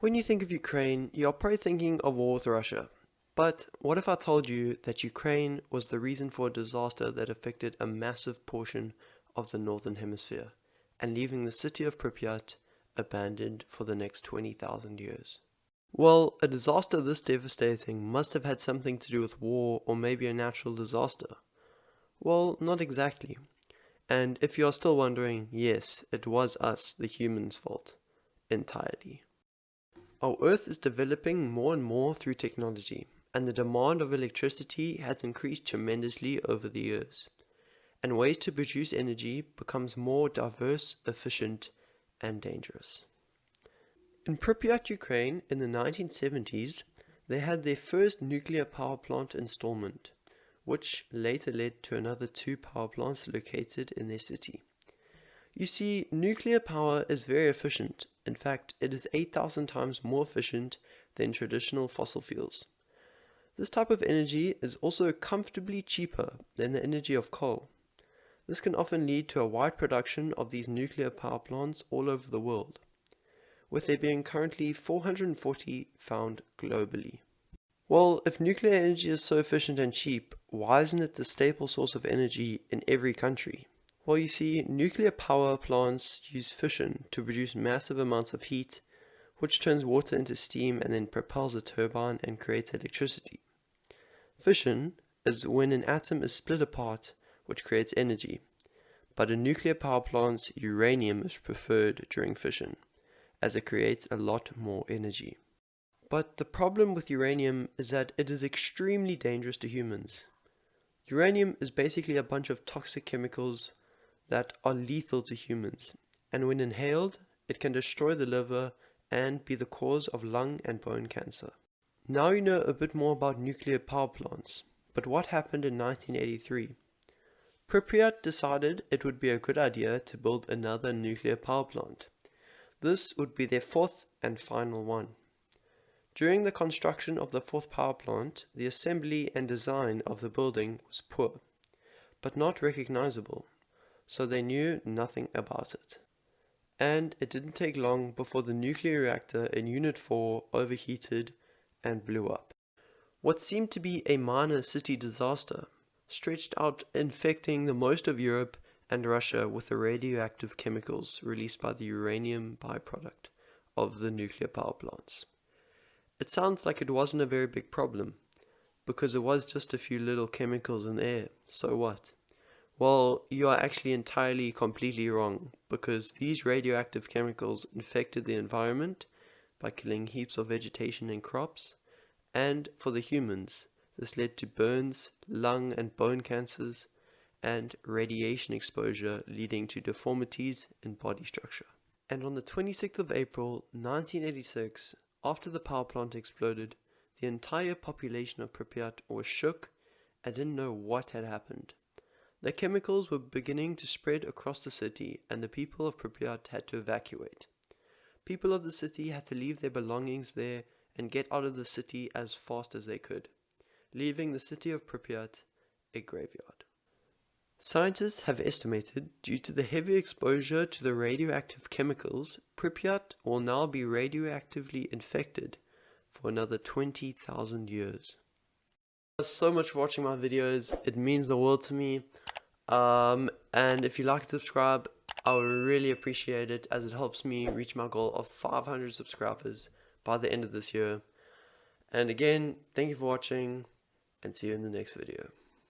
When you think of Ukraine, you're probably thinking of war with Russia. But what if I told you that Ukraine was the reason for a disaster that affected a massive portion of the northern hemisphere, and leaving the city of Pripyat abandoned for the next 20,000 years? Well, a disaster this devastating must have had something to do with war or maybe a natural disaster. Well, not exactly. And if you are still wondering, yes, it was us, the humans' fault, entirely. Our Earth is developing more and more through technology, and the demand of electricity has increased tremendously over the years, and ways to produce energy becomes more diverse, efficient, and dangerous. In Pripyat, Ukraine, in the 1970s, they had their first nuclear power plant installment, which later led to another two power plants located in their city. You see, nuclear power is very efficient. In fact, it is 8,000 times more efficient than traditional fossil fuels. This type of energy is also comfortably cheaper than the energy of coal. This can often lead to a wide production of these nuclear power plants all over the world, with there being currently 440 found globally. Well, if nuclear energy is so efficient and cheap, why isn't it the staple source of energy in every country? Well, you see, nuclear power plants use fission to produce massive amounts of heat, which turns water into steam and then propels a turbine and creates electricity. Fission is when an atom is split apart, which creates energy. But in nuclear power plants, uranium is preferred during fission, as it creates a lot more energy. But the problem with uranium is that it is extremely dangerous to humans. Uranium is basically a bunch of toxic chemicals that are lethal to humans, and when inhaled, it can destroy the liver and be the cause of lung and bone cancer. Now you know a bit more about nuclear power plants, but what happened in 1983? Pripyat decided it would be a good idea to build another nuclear power plant. This would be their fourth and final one. During the construction of the fourth power plant, the assembly and design of the building was poor, but not recognizable, so they knew nothing about it. And it didn't take long before the nuclear reactor in Unit 4 overheated and blew up. What seemed to be a minor city disaster stretched out, infecting the most of Europe and Russia with the radioactive chemicals released by the uranium byproduct of the nuclear power plants. It sounds like it wasn't a very big problem, because it was just a few little chemicals in the air, so what? Well, you are actually entirely, completely wrong, because these radioactive chemicals infected the environment by killing heaps of vegetation and crops, and for the humans, this led to burns, lung and bone cancers, and radiation exposure leading to deformities in body structure. And on the 26th of April, 1986, after the power plant exploded, the entire population of Pripyat was shook and didn't know what had happened. The chemicals were beginning to spread across the city, and the people of Pripyat had to evacuate. People of the city had to leave their belongings there and get out of the city as fast as they could, leaving the city of Pripyat a graveyard. Scientists have estimated, due to the heavy exposure to the radioactive chemicals, Pripyat will now be radioactively infected for another 20,000 years. Thanks so much for watching my videos. It means the world to me. And if you like and subscribe, I would really appreciate it, as it helps me reach my goal of 500 subscribers by the end of this year. And again, thank you for watching, and see you in the next video.